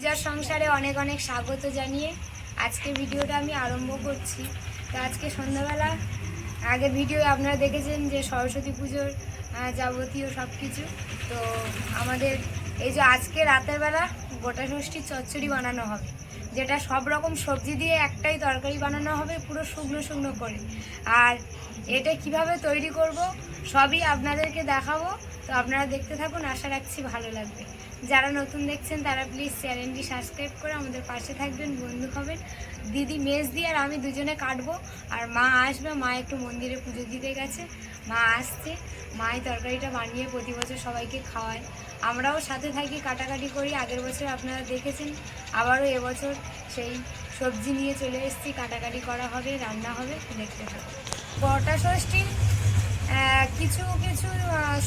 পূজার সংসারে অনেক অনেক স্বাগত জানিয়ে আজকে ভিডিওটা আমি আরম্ভ করছি। তো আজকে সন্ধ্যাবেলা আগের ভিডিও আপনারা দেখেছেন যে সরস্বতী পুজোর যাবতীয় সব কিছু। তো আমাদের এই যে আজকে রাতের বেলা গোটা ষষ্ঠীর চচ্চড়ি বানানো হবে, যেটা সব রকম সবজি দিয়ে একটাই তরকারি বানানো হবে পুরো শুকনো শুকনো করে। আর এটা কিভাবে তৈরি করব সবই আপনাদেরকে দেখাবো। তো আপনারা দেখতে থাকুন, আশা রাখছি ভালো লাগবে। যারা নতুন দেখছেন তারা প্লিজ চ্যানেলটি সাবস্ক্রাইব করে আমাদের পাশে থাকবেন, বন্ধু হবেন। দিদি মেজদি আর আমি দুজনে কাটবো, আর মা আসবে। মা একটু মন্দিরে পুজো দিতে গেছে, মা আসছে। মাই তরকারিটা বানিয়ে প্রতি বছর সবাইকে খাওয়ায়, আমরাও সাথে থাকি, কাটাকাটি করি। আগের বছর আপনারা দেখেছেন, আবারও এবছর সেই সবজি নিয়ে চলে এসেছি। কাটাকাটি করা হবে, রান্না হবে, দেখতে থাকো। গোটা ষষ্ঠী কিছু কিছু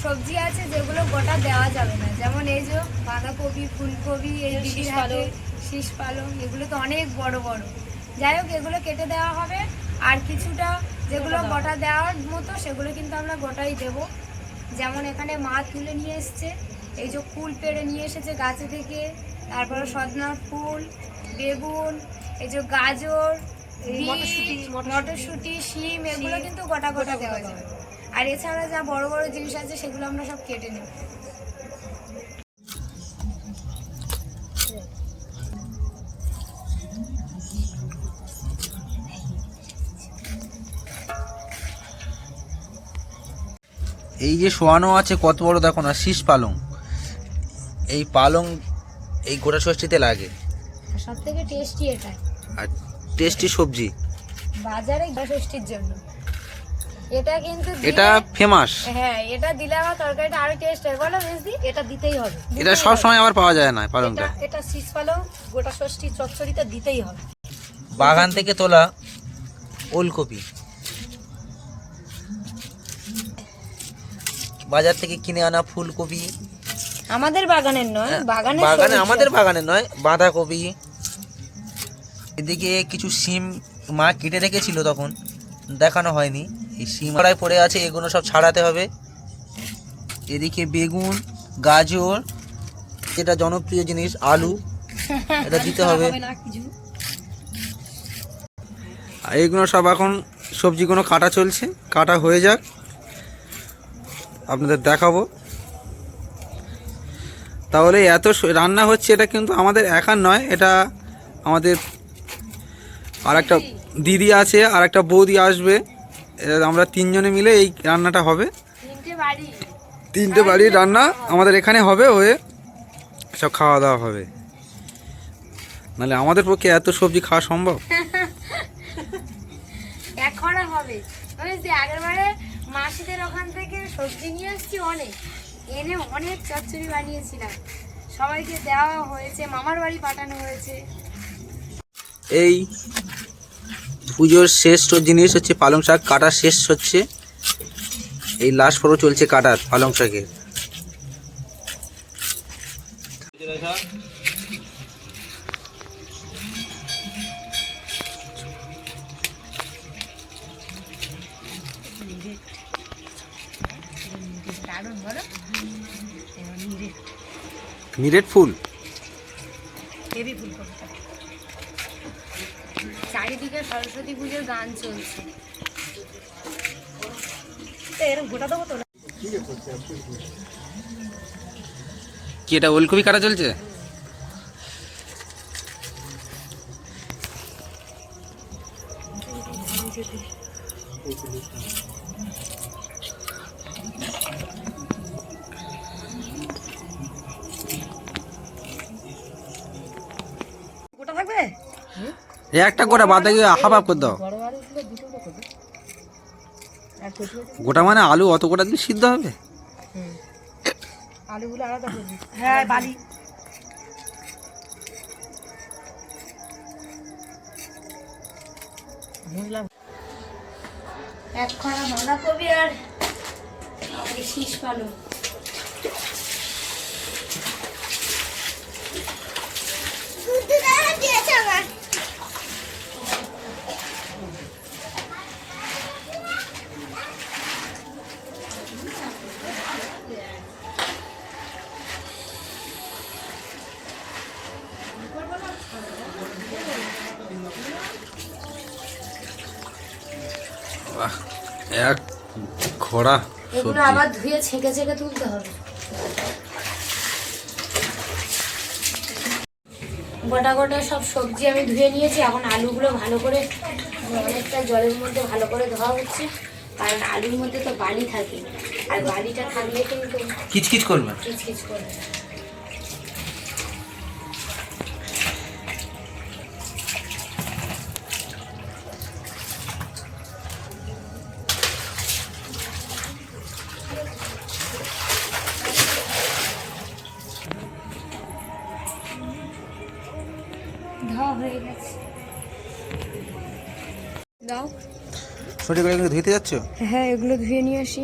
সবজি আছে যেগুলো গোটা দেওয়া যাবে না, যেমন এই যে বাঁধাকপি, ফুলকপি, এই দিদির হাতে শীষ পালং, এগুলো তো অনেক বড় বড়। যাই হোক, এগুলো কেটে দেওয়া হবে। আর কিছুটা যেগুলো গোটা দেওয়ার মতো সেগুলো কিন্তু আমরা গোটাই দেব। যেমন এখানে মা তুলে নিয়ে এসছে, এই যে ফুল পেড়ে নিয়ে এসেছে গাছে থেকে, তারপরে সজনার ফুল, বেগুন, এই যে গাজর, মটরশুঁটি, শিম, এগুলো কিন্তু গোটা গোটা দেওয়া যাবে। আর এছাড়া যা বড় বড় জিনিস আছে সেগুলো আমরা সব কেটে নেব। এই যে শোয়ানো আছে কত বড় দেখো না, শীষ পালং। এই পালং এই গোটা ষষ্ঠীতে লাগে, সব থেকে টেস্টি এটা, আর টেস্টি সবজি বাজারে গোটা ষষ্ঠীর জন্য এটা কিন্তু এটা ফেমাস। হ্যাঁ, এটা দিলে আমার তরকারিটা আরো টেস্ট হয়। বলো মেজদি, এটা দিতেই হবে। এটা সব সময় আবার পাওয়া যায় না পালংটা। এটা শীষ পালং গোটা ষষ্ঠী চচ্চড়িতে দিতেই হবে। বাগান থেকে তোলা ওলকপি, বাজার থেকে কিনে আনা ফুলকপি, আমাদের বাগানের নয়, বাগানে আমাদের বাগানের নয়, বাঁধাকপি। এদিকে কিছু শিম মা কেটে রেখেছিল, তখন দেখানো হয়নি। এই শিম কড়াই পড়ে আছে, এগুলো সব ছাড়াতে হবে। এদিকে বেগুন, গাজর, যেটা জনপ্রিয় জিনিস আলু, এটা দিতে হবে। আর এইগুলো সব এখন সবজিগুলো কাটা চলছে, কাটা হয়ে যাক আপনাদের দেখাবো। তাহলে এত রান্না হচ্ছে, এটা কিন্তু আমাদের একার নয়, এটা আমাদের আর একটা দিদি আছে, আর একটা বৌদি আসবে। আমরা তিনজনে মিলে এই রান্নাটা হবে। তিনটে বাড়ির রান্না আমাদের এখানে হবে, হয়ে সব খাওয়া দাওয়া হবে। নাহলে আমাদের পক্ষে এত সবজি খাওয়া সম্ভব? এখন হবে। আগেরবারে মাসিদের ওখান থেকে সবজি নিয়ে আসছি অনেক, এনে অনেক চচ্চড়ি বানিয়েছিলাম, সবাইকে দেওয়া হয়েছে, মামার বাড়ি পাঠানো হয়েছে। এই পুজোর শেষ জিনিস হচ্ছে পালং শাক কাটা শেষ হচ্ছে, এই লাস্ট পর্ব চলছে কাটার পালং শাকের। নিরেট ফুল, চারিদিকে সরস্বতী পুজোর গান চলছে। কি এটা ওলকপি কাটা চলছে? একটা গোটা বাদ দিয়ে হাফ হাফ করে দাও। গোটা মানে আলু অত গোটা দিয়ে সিদ্ধ হবে? আলুগুলো আলাদা করবি। হ্যাঁ, বালি একখানা বাঁধাকপি আর শীষ পালং। বাহ, এক খরা এগুলো সবজি। আবার ধুয়ে ছেঁকে ছেঁকে তুলতে হবে। গোটা গোটা সব সবজি আমি ধুয়ে নিয়েছি। এখন আলুগুলো ভালো করে অনেকটা জলের মধ্যে ভালো করে ধোয়া হচ্ছে, কারণ আলুর মধ্যে তো বালি থাকে, আর বালিটা থাকলে কিন্তু কিচকিচ করবে। কিচকিচ করবে। ধোয়া হয়ে গেছে। দাও। ছোট করে এগুলো ধুইতে যাচ্ছ? হ্যাঁ, এগুলো ধুয়ে নিয়ে আসি।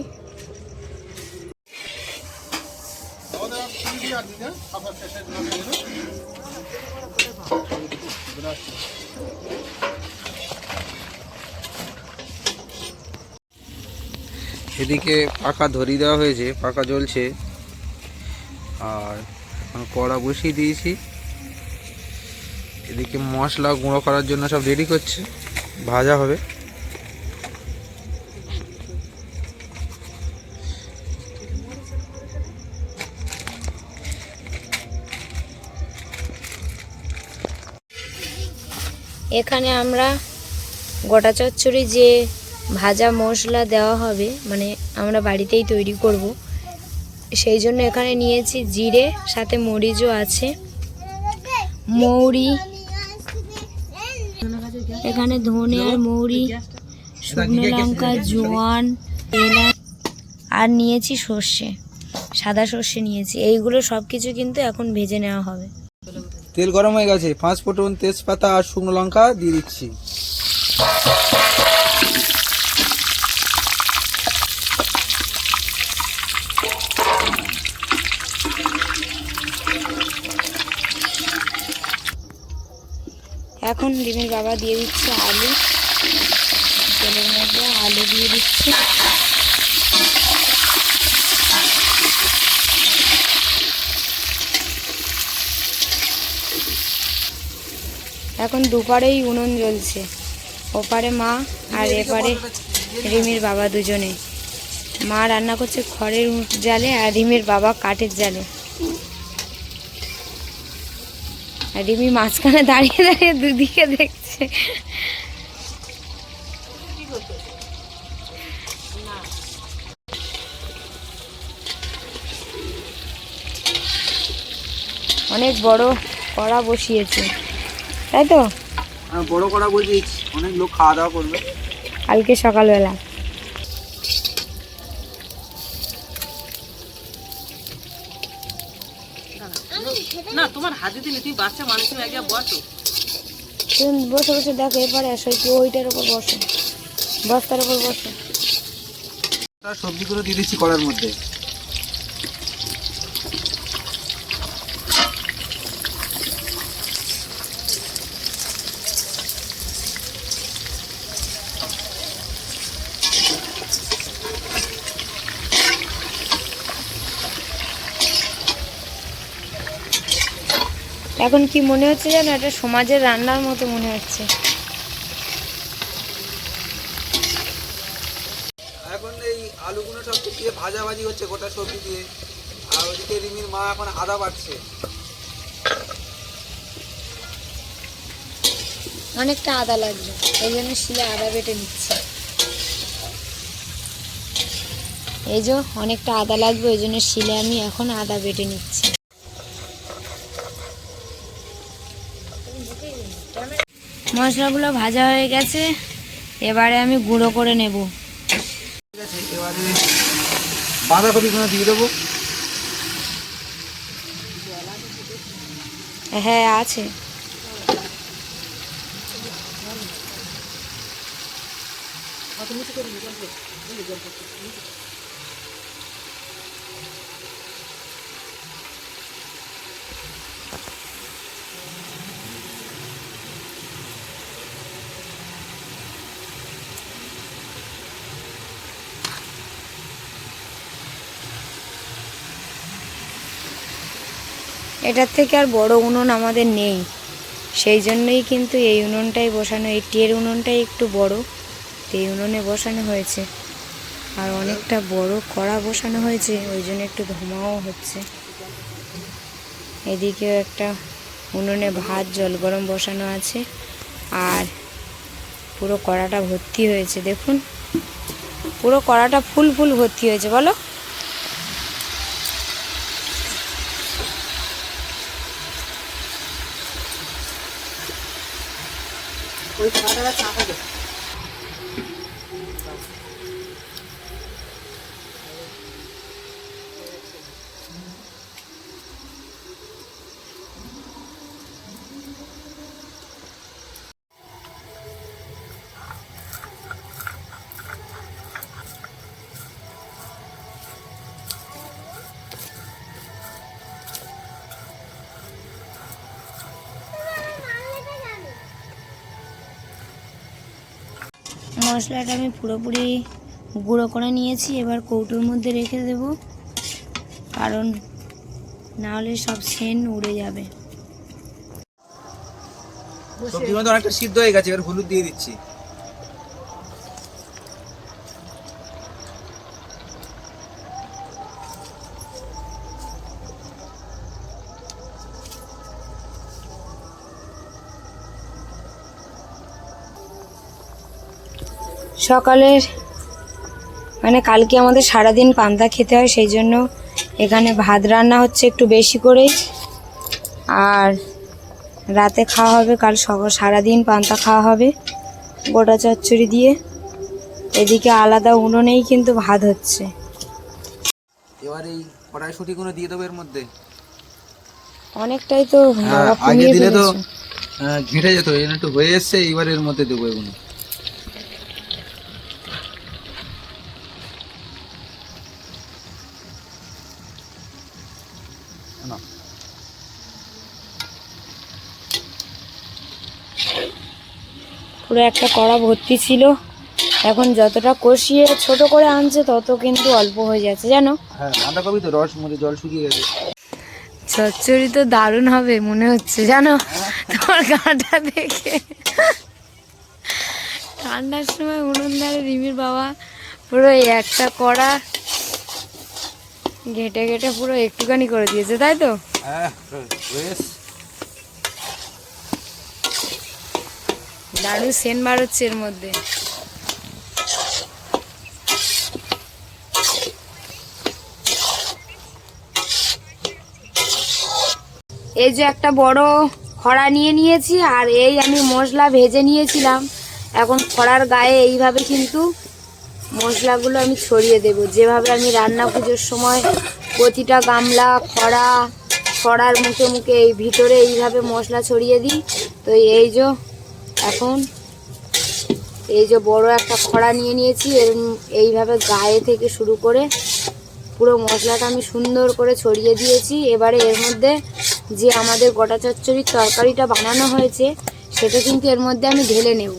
এদিকে পাকা ধরিয়ে দেওয়া হয়েছে, পাকা জ্বলছে, আর কড়া বসিয়ে দিয়েছি। এদিকে মশলা গুঁড়ো করার জন্য সব রেডি করছে, ভাজা হবে। এখানে আমরা গোটা চচ্চড়ি যে ভাজা মশলা দেওয়া হবে, মানে আমরা বাড়িতেই তৈরি করব, সেই জন্য এখানে নিয়েছি জিরে, সাথে মরিচও আছে, মৌরি, এখানে ধনে আর মৌরি, শুকনো লঙ্কা, জোয়ান, এলাচ, আর নিয়েছি সর্ষে, সাদা সর্ষে নিয়েছি। এইগুলো সব কিছু কিন্তু এখন ভেজে নেওয়া হবে। তেল গরম হয়ে গেছে, 5 ফোঁটন তেজপাতা আর শুকনো লঙ্কা দিয়ে দিচ্ছি। এখন রিমির বাবা দিয়ে দিচ্ছে আলু, তেলের মধ্যে আলু দিয়ে দিচ্ছে। এখন দুপারেই উনুন জ্বলছে, ওপারে মা আর এপারে রিমির বাবা দুজনে। মা রান্না করছে খড়ের জালে, আর রিমির বাবা কাঠের জালে। আর রিমি মাঝখানে দাঁড়িয়ে দাঁড়িয়ে দুদিকে দেখছে। অনেক বড় কড়া বসিয়েছে, তাই তো? বড় কড়া বসিয়েছি, অনেক লোক খাওয়া দাওয়া করবে কালকে সকালবেলা। না তোমার হাতে দিলে তুমি বাচ্চা মানুষ তুমি একবার বসো। তুমি বসে বসে দেখো, এপারে আসো, একটু ওইটার উপর বসো, বস্তার উপর বসো। সবজিগুলো দিয়ে দিচ্ছি কড়ার মধ্যে। এখন কি মনে হচ্ছে জানো, এটা সমাজের রান্নার মতো মনে হচ্ছে। এখন এই আলুগুলো সব দিয়ে ভাজাভাজি হচ্ছে গোটা সবজি দিয়ে, আর ওদিকে রিমির মা এখন আদা বাটছে। অনেকটা আদা লাগবে, এই জন্য শিলে আদা বেটে নিচ্ছে। এই যে অনেকটা আদা লাগবে, ওই জন্য শিলে আমি এখন আদা বেটে নিচ্ছি। মশলাগুলো ভাজা হয়ে গেছে, এবারে আমি গুঁড়ো করে নেব। ঠিক আছে, এবারে বাঁধাকপিগুলো দিয়ে দেবো। হ্যাঁ আছে। এটার থেকে আর বড় উনুন আমাদের নেই, সেই জন্যই কিন্তু এই উনুনটাই বসানো। এই টিয়ের উনুনটাই একটু বড়, এই উনুনে বসানো হয়েছে, আর অনেকটা বড় কড়া বসানো হয়েছে, ওই জন্য একটু ধোঁয়াও হচ্ছে। এদিকেও একটা উনুনে ভাত জল গরম বসানো আছে, আর পুরো কড়াটা ভর্তি হয়েছে। দেখুন পুরো কড়াটা ফুল ফুল ভর্তি হয়েছে। বলো, ওই খাওয়াটা চাপা দে। মশলাটা আমি পুরোপুরি গুঁড়ো করে নিয়েছি, এবার কৌটোর মধ্যে রেখে দেব, কারণ না হলে সব সেন উড়ে যাবে। সবজির মধ্যে অনেকটা সিদ্ধ হয়ে গেছে, এবার হলুদ দিয়ে দিচ্ছি। সকালের মানে কালকে আমাদের সারাদিন পান্তা খেতে হয়, সেই জন্য এখানে ভাত রান্না হচ্ছে একটু বেশি করেই, আর রাতে খাওয়া হবে কাল সারাদিন পান্তা খাওয়া হবে গোটা চচ্চড়ি দিয়ে। এদিকে আলাদা উনুনেই কিন্তু ভাত হচ্ছে। এবার এই কড়াইশুঁটিগুলো দিয়ে দেবো এর মধ্যে। অনেকটাই তো বাবা আগে কমিয়ে দিলে তো ফেলেছে। ঘেঁটে যেত, এই জন্য একটু হয়ে এসছে, এইবার এর মধ্যে দেবো এগুলো। না, পুরো একটা কড়া ভর্তি ছিল, এখন যতটা কষিয়ে ছোট করে আনছে তত কিন্তু অল্প হয়ে যাচ্ছে জানো। হ্যাঁ বাঁধাকপি তো রস মধ্যে জল শুকিয়ে গেছে। চচ্চড়ি তো দারুণ হবে মনে হচ্ছে জানো, তোমার গাটা দেখে। ঠান্ডার সময় উনুন ধারে রিমির বাবা পুরো এই একটা কড়া ঘেটে ঘেটে পুরো একটুখানি করে দিয়েছে, তাই তো? হ্যাঁ বেশ দারুণ সেন বার হচ্ছে এর মধ্যে। এই যে একটা বড় খড়া নিয়ে নিয়েছি, আর এই আমি মশলা ভেজে নিয়েছিলাম, এখন খড়ার গায়ে এইভাবে কিন্তু মশলাগুলো আমি ছড়িয়ে দেব, যেভাবে আমি রান্না পুজোর সময় প্রতিটা গামলা খড়ার মুখে মুখে এই ভিতরে এইভাবে মশলা ছড়িয়ে দিই। তো এই যে এখন এই যে বড় একটা খড়া নিয়ে নিয়েছি, এইভাবে গায়ে থেকে শুরু করে পুরো মশলাটা আমি সুন্দর করে ছড়িয়ে দিয়েছি। এবারে এর মধ্যে যে আমাদের গোটা চচ্চড়ির তরকারিটা বানানো হয়েছে সেটা কিন্তু এর মধ্যে আমি ঢেলে নেব।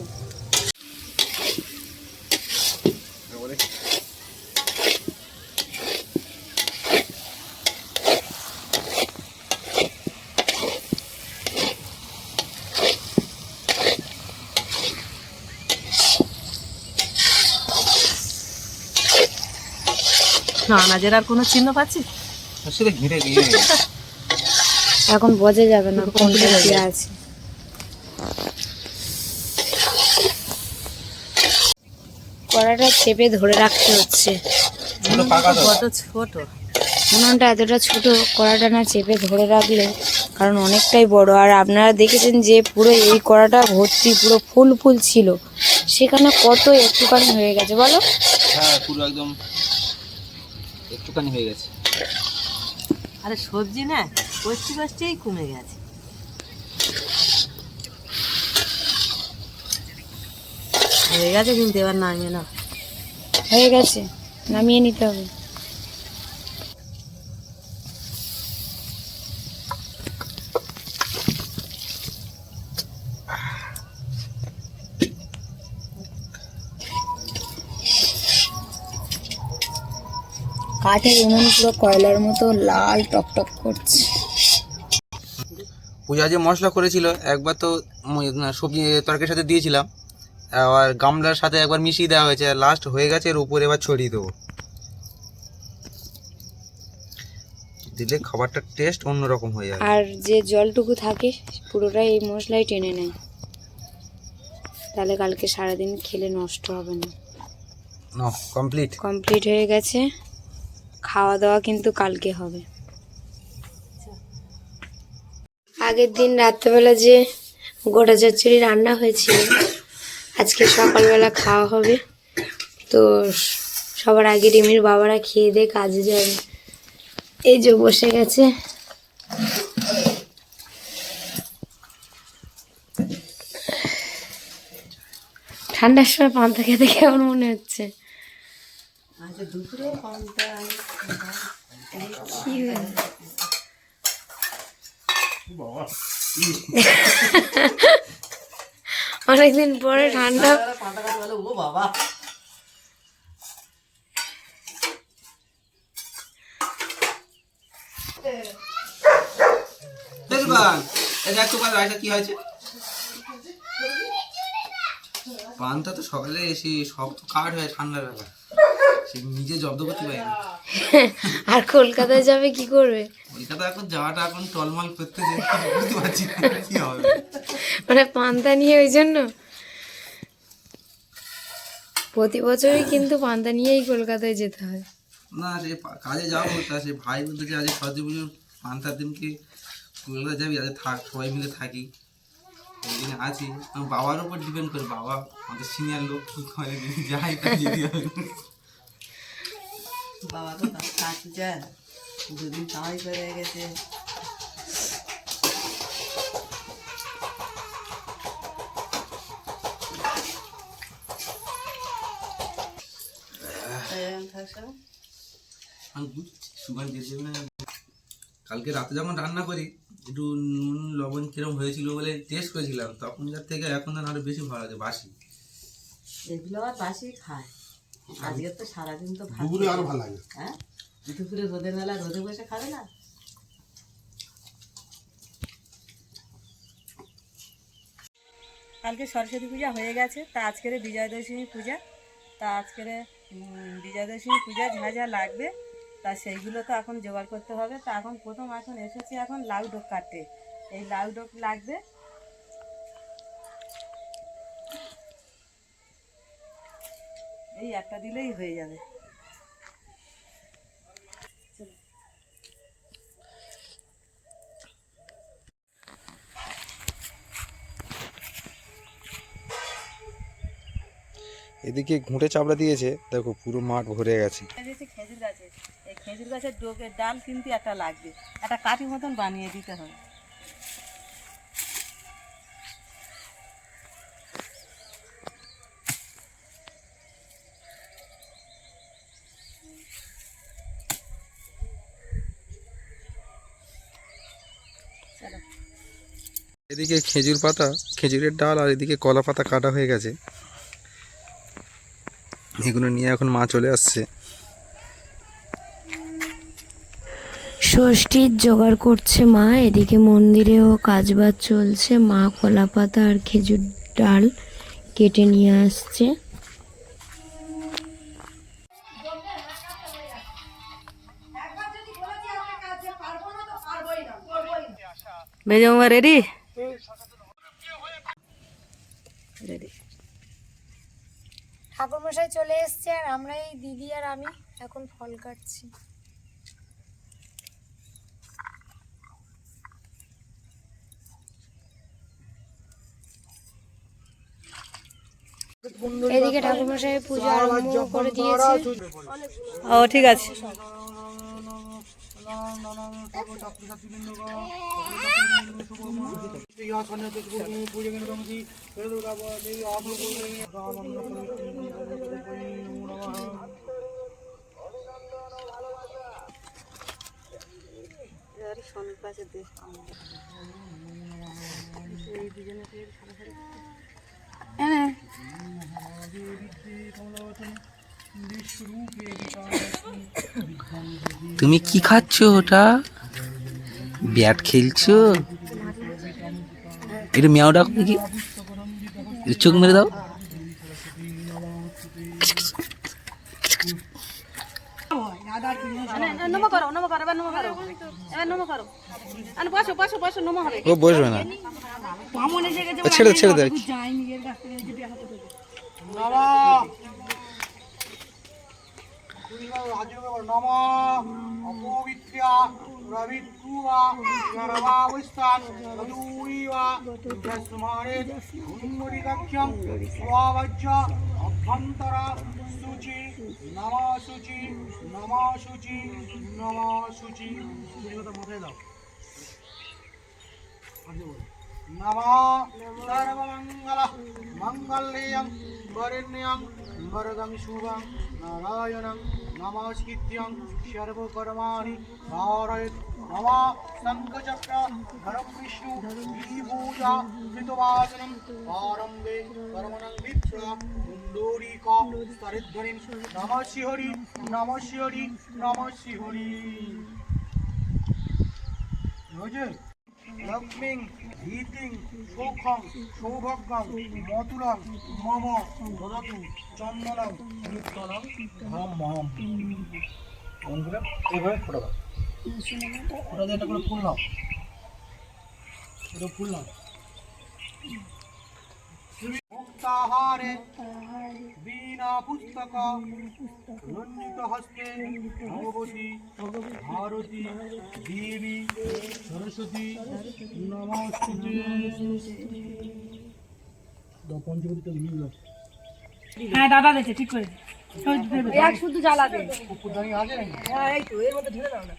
আনাজের আর কোনো চিহ্ন পাচ্ছি? সেটা ঘিরে দিয়ে এখন বোঝা যাবে না কোনটা কি আছে। কড়াটা চেপে ধরে রাখতে হচ্ছে, ছোট পাকা তো। কত ছোট উনুনটা এতটা ছোট, কড়াটা না চেপে ধরে রাখলে, কারণ অনেকটাই বড়। আর আপনারা দেখেছেন যে পুরো এই কড়াটা ভর্তি পুরো ফুল ফুল ছিল, সেখানে কত একটুখানি হয়ে গেছে বলো। হ্যাঁ পুরো একদম একটুখানি হয়ে গেছে। আরে সবজি না কষ্টি কষ্টিই কমে গেছে। হয়ে গেছে কিন্তু এবার নামিয়ে না। হয়ে গেছে, নামিয়ে নিতে হবে। কাঠের উনুন পুরো কয়লার মতো লাল টকটক করছে। পূজা যে মশলা করেছিল একবার তো সবজি তরকারির সাথে দিয়েছিলাম, আর গামলার সাথে একবার মিশিয়ে দেওয়া হয়েছে, লাস্ট হয়ে গেছে, এর উপরে এবার ছড়িয়ে দেবো। দিলে খাবারটার টেস্ট অন্যরকম হয়ে যাবে। আর যে জলটুকু থাকে পুরোটাই এই মশলাই টেনে নেয়, তাহলে কালকে সারাদিন খেলে নষ্ট হবে না। কমপ্লিট হয়ে গেছে। খাওয়া দাওয়া কিন্তু কালকে হবে। আগের দিন রাত্রেবেলা যে গোটা চচ্চড়ি রান্না হয়েছিল আজকে সকালবেলা খাওয়া হবে। তো সবার আগে রিমির বাবারা খেয়ে দিয়ে কাজে যাবে। এই যে বসে গেছে। ঠান্ডার সময় পান্তা খেতে কেমন মনে হচ্ছে? কি হয়েছে? অনেকদিন পরে ঠান্ডা। কি হয়েছে? পান্তা তো সকালে এসে শক্ত কাঠ হয় ঠান্ডার বেলা, সে নিজে জব্দ করতে পারে না। আর কলকাতায় যাবে কি করবে? কলকাতা এখন যাওয়াটা এখন টলমল করতে বুঝতে পারছি না কি হবে। মানে পান্তা নিয়ে ওই জন্য প্রতি বছরই কিন্তু পান্তা নিয়েই কলকাতায় যেতে হয়। না সে কাজে যাবো, তা সে ভাই বলতে যে আজ সরস্বতী পুজোর পান্তার দিনকে কলকাতা যাবি, আজ থাক সবাই মিলে থাকি, ওই দিনে আছি। আমার বাবার উপর ডিপেন্ড করে, বাবা আমাদের সিনিয়র লোক কি করে যাই তাই যেতে হবে। বাবা তো কাছে যায়, দুদিন কামাই করে গেছে। কালকে রাতে যখন রান্না করি একটু নুন লবণ কিরম হয়েছিল বলে টেস্ট করেছিলাম, তখনকার থেকে এখন আরো বেশি ভালো লাগে। বাসি এগুলো আর বাসি খায়, আজকে তো সারাদিন তো দুপুরে আরো ভালো লাগে। হ্যাঁ, দুপুরে রোদের বেলা রোদে বসে খাবে না। কালকে সরস্বতী পূজা হয়ে গেছে, তা আজকের বিজয়া দশমী পূজা। তা আজকের বিজয়া দশমী পূজা যা যা লাগবে তা সেইগুলো তো এখন জোগাড় করতে হবে। তা এখন এখন এসেছি এখন লাউ ডোক কাটতে। এই লাউ ডোক লাগবে, এই একটা দিলেই হয়ে যাবে। এদিকে ঘুঁটে চাপড়া দিয়েছে, দেখো পুরো মাঠ ভরে গেছে। খেজুর গাছে, এই খেজুর গাছের ডোকের ডাল কিন্তু একটা লাগবে, একটা কাঠি মতন বানিয়ে দিতে হবে। এদিকে খেজুর পাতা, খেজুরের ডাল, আর এদিকে কলা পাতা কাটা হয়ে গেছে। এগুলো নিয়ে এখন মা চলে আসছে। ষষ্ঠীর জোগাড় করছে মা। এদিকে মন্দিরেও কাজবাজ চলছে। মা কলা পাতা আর খেজুর ডাল কেটে নিয়ে আসছে। বেজমা রেডি রেডি। ঠাকুরমশাই চলে এসছে আর আমরা এই দিদি আর আমি এখন ফল কাটছি। এদিকে ঠাকুরমশাই পূজা আরম্ভ করে দিয়েছে। ও ঠিক আছে। তুমি কি খাচ্ছ? ওটা ব্যাট খেলছো? এটা মেয়াও ডাকো দেখি, চোখ মেরে দাও। নমো করো এবার নমো করো আর বসো বসো বসো নমো হবে ও বসবে না, ও ছেড়ে দে, ছেড়ে দে। नमः सर्वमंगल मंगल्यं वरेण्यं वरदं शुभं नारायणं नमस्कृत्यं सर्वकर्माणि कारयेत् नमः शङ्खचक्र धरं विष्णु विभूजा कृतवासनं आरम्भे कर्मणं विद्या कुण्डोरिका स्तरिध्वनिं नमः शिहरि नमः शिहरि नमः शिहरि लक्ष्मीं धीतिं सुखं सौभाग्यं मधुरं मम ददातु चन्दनं कीर्तनं धम्मं বন্ধুরা এইভাবে ফোটা দাও, ফোটা দিয়ে একটা করে ফুল নাও, এটা ফুল নাও। মুক্তাহারে বীণা পুস্তক লণ্ডিত হস্তে ভগবতী ভারতী দেবী সরস্বতী নমস্তুতে। পঞ্চবতী মিল হ্যাঁ দাদা দেখে ঠিক করে এক শুধু জ্বালাবে উপদানি আছে নাকি? হ্যাঁ এই তো এর মধ্যে ঢেলে দাও না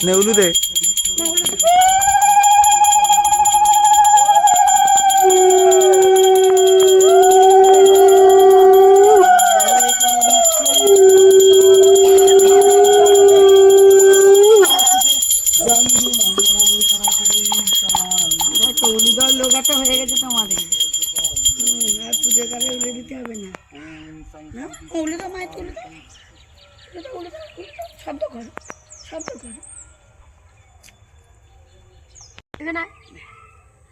নেউলু দে। লোকাটা হয়ে গেছে তোমাদের আর পুজো করে উলে দিতে হবে না উলে তো মায়ের তুলে শব্দ করো শব্দ করো না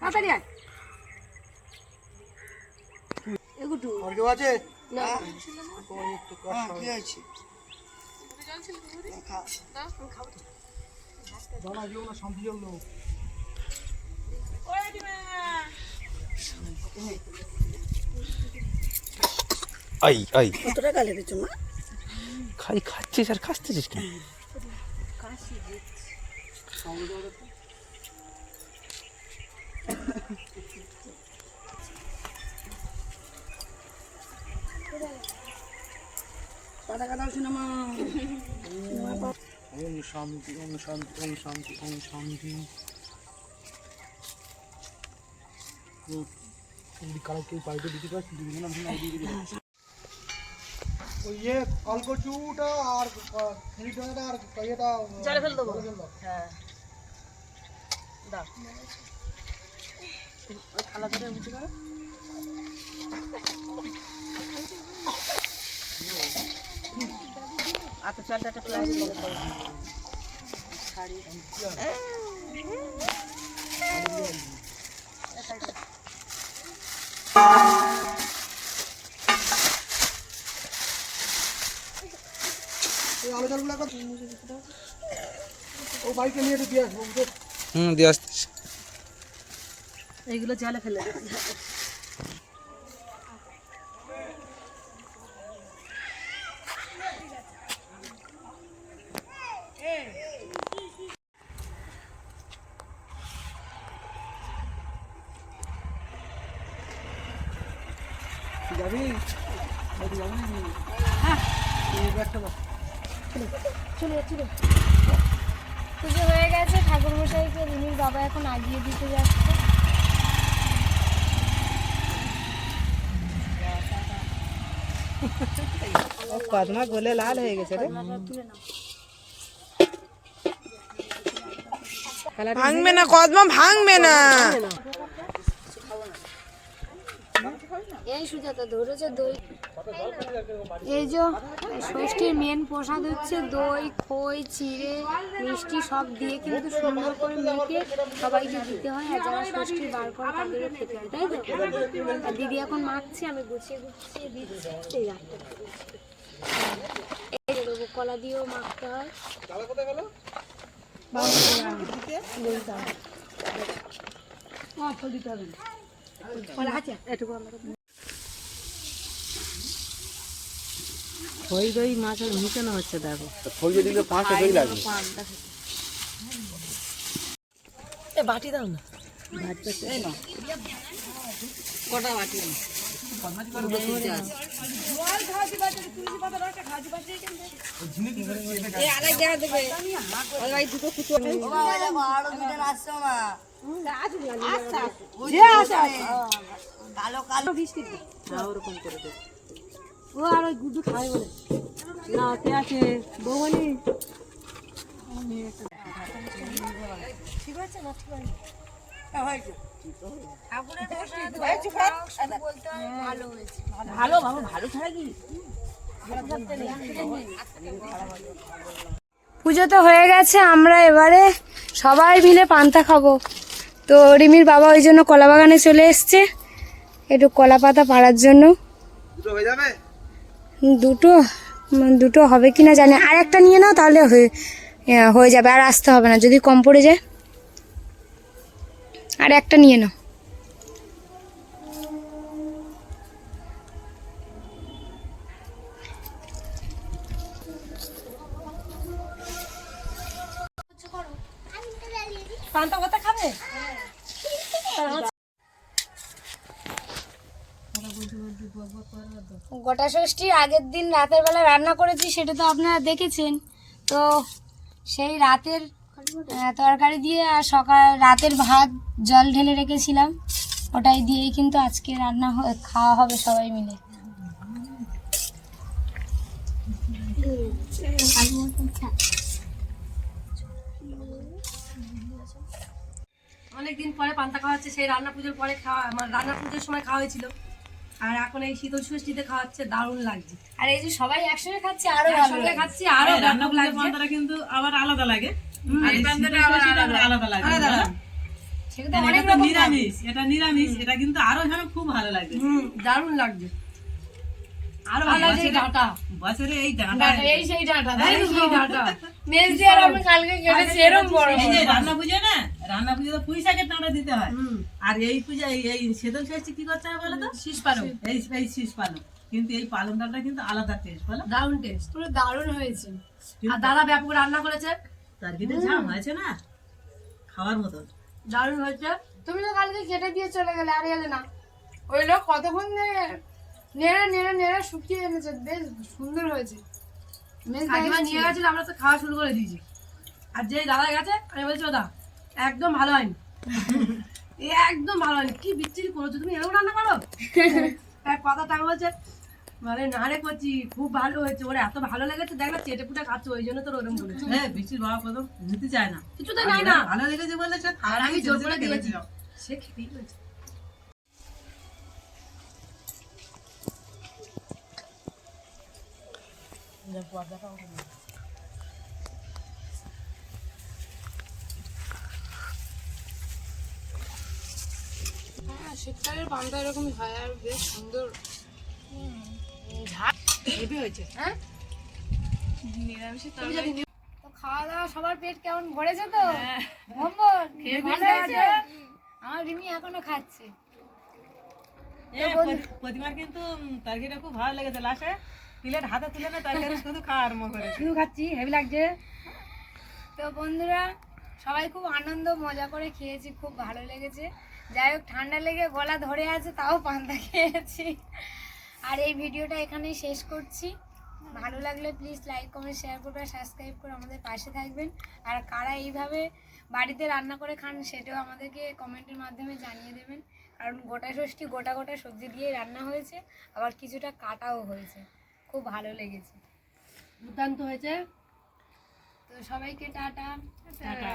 তাড়াতাড়ি আয় এগুটু আর কেউ আছে? না কি আছে? জানা কেউ না, শান্তি জল দাও। আই আই কত টাকা লেগেছে মা খাই খাচ্ছিস আর খাচ্ছিস কেন? টাকা দাও শোনা মা ওম শান্তি ওম শান্তি ওম শান্তি ওম শান্তি। কারা কেউ পাইতে দিতে পারছি দিদি না দিয়ে দিবি। ওই ইয়ে কলকচুটা আর ফেরিটা আর ইয়েটা জলে ফেল দেবো হ্যাঁ দাও ওই থালা ধরে উঁচু করো আচ্ছা চালটা একটা প্লাস শাড়ি আলো জলগুলো ও বাইকে নিয়ে দিয়ে আসবো। দিয়ে আসতিস। এইগুলো জলে ফেলে যাবি যাবি নাকি? এই ব্যাগটা দাও। পুজো হয়ে গেছে, ঠাকুরমশাইকে রিমির বাবা এখন আগিয়ে দিতে যাচ্ছে। কদমা গলে লাল হয়ে গেছে রে। ভাঙবে না কদমা, ভাঙবে না। এই সুজাতা ধরেছে দই। এই যে ষষ্ঠীর মেন প্রসাদ হচ্ছে দই, খই, চিড়ে, মিষ্টি সব দিয়ে কিন্তু সুন্দর করে মেখে সবাইকে দিতে হয়। আর যারা ষষ্ঠীর বার করে তাদেরও খেতে হয়, তাই তো? আর দিদি এখন মাখছে, আমি গুছিয়ে গুছিয়ে দিচ্ছি। এই যে দেবো, কলা দিয়েও মাখতে হয়। খই দই মাছের মিশানো হচ্ছে দেখো। খইয়ে দিলে 5টা দই লাগবে। বাটি দাও না, কটা বাটি ওরকম করে দেবো। ও আর ওই গুড্ডু খাই বলে না, কে আছে বৌমনি? ঠিক আছে না, ঠিক আছে। ভালো বাবা, ভালো ছাড়া কি? পুজো তো হয়ে গেছে, আমরা এবারে সবাই মিলে পান্তা খাবো। তো রিমির বাবা ওই জন্য কলা বাগানে চলে এসছে একটু কলা পাতা পাড়ার জন্য। দুটো হয়ে যাবে? দুটো হবে কিনা জানি। আর একটা নিয়ে নাও, তাহলে হয়ে যাবে, আর আসতে হবে না যদি কম পড়ে যায়। আর একটা নিয়ে নাও। পান্তা কথা খাবে? গোটা ষষ্ঠীর আগের দিন রাতের বেলা রান্না করেছি, সেটা তো আপনারা দেখেছেন। তো সেই রাতের তরকারি দিয়ে আর রাতের ভাত জল ঢেলে রেখেছিলাম, ওটাই দিয়েই কিন্তু আজকে রান্না খাওয়া হবে সবাই মিলে। অনেকদিন পরে পান্তা খাওয়া হচ্ছে, সেই রান্না পুজোর পরে খাওয়া, আমার রান্না পুজোর সময় খাওয়া হয়েছিল, আর এখন এই শীতল ষষ্ঠীতে খাওয়াচ্ছে, দারুণ লাগছে। আর এই যে সবাই একসঙ্গে খাচ্ছে, আরো ভালো একসঙ্গে লাগছে। খাচ্ছি, আরো রান্না ব্যাপক লাগছে। পান্তাটা কিন্তু আবার আলাদা লাগে। আর এই পান্তাটা শীতল আবার ষষ্ঠীটা আলাদা। আলাদা লাগে। সেটা তো আর অনেক এটা তো রকম নিরামিষ, এটা নিরামিষ, এটা কিন্তু আরো যেন খুব ভালো লাগে। দারুণ লাগছে। আরো বছরে এই ডাঁটা, এই সেই ডাঁটা, তাই তো? সেই ডাঁটা মেজ দিয়ে আর আমরা কালকে কেটেছি এরকম বড় এই যে বড়। রান্না পুজো না, রান্না পুজো তো পুঁই শাকের ডাঁটা দিতে হয়। আর এই পূজা এই শীতল ষষ্ঠী কি করতে হয় বলো তো? শীষ পালং, এই শীষ পালং। কিন্তু এই পালং ডালটা কিন্তু আলাদা টেস্ট, বলো? দারুণ টেস্ট। পুরো দারুণ হয়েছে। আর দাদা ব্যাপক রান্না করেছে, তরকারিটা যা হয়েছে না, খাওয়ার মতন। দারুণ হয়েছে। তুমি তো কালকে কেটে দিয়ে চলে গেলে, আর এলে না। ওই লোক কতক্ষণ নেড়ে নেড়ে নেড়ে শুকিয়ে এনেছে, বেশ সুন্দর হয়েছে। কাকিমা নিয়ে গেছিল, আমরা তো খাওয়া শুরু করে দিয়েছি। আর যে দাদা গেছে, আমি বলছি দাদা একদম ভালো হয়নি, একদম ভালো হয়নি, কি বিচ্ছিরি করেছো তুমি, এরকম রান্না করো? এক কথা টাকা বলছে, মানে নাড়ে করছি, খুব ভালো হয়েছে, ওর এত ভালো লেগেছে, দেখ না চেটে পুটে খাচ্ছে, ওই জন্য তোর ওরকম বলেছে। হ্যাঁ, বৃষ্টির বাবা প্রথম নিতে চায় না, কিছু তো নাই না, ভালো লেগেছে বলেছে, আর আমি জোর করে দিয়েছি, সে খেতেই হয়েছে। শীতকালের পান্তা এরকম হয়, আর বেশ সুন্দর হেভি হয়েছে। হ্যাঁ, তো খাওয়া দাওয়া সবার পেট কেমন ভরেছে তো? ভম্বর, ভালো হয়েছে? আমার রিমি এখনো খাচ্ছে। প্রতিমার কিন্তু তরকারিটা খুব ভালো লেগেছে, লাস্টে প্লেট হাতে তুলে না তরকারি শুধু খাওয়া আরম্ভ করে। শুধু খাচ্ছি, হেভি লাগছে। তো বন্ধুরা, সবাই খুব আনন্দ মজা করে খেয়েছি, খুব ভালো লেগেছে। যাই হোক, ঠান্ডা লেগে গলা ধরে আছে, তাও পান্তা খেয়েছি। আর এই ভিডিওটা এখানেই শেষ করছি। ভালো লাগলে প্লিজ লাইক কমেন্ট শেয়ার করবে, সাবস্ক্রাইব করে আমাদের পাশে থাকবেন। আর কারা এইভাবে বাড়িতে রান্না করে খান সেটাও আমাদেরকে কমেন্টের মাধ্যমে জানিয়ে দেবেন। কারণ গোটা ষষ্ঠী গোটা গোটা সবজি দিয়ে রান্না হয়েছে, আবার কিছুটা কাটাও হয়েছে, খুব ভালো লেগেছে, দুর্দান্ত হয়েছে। তো সবাইকে টাটা। টাটা।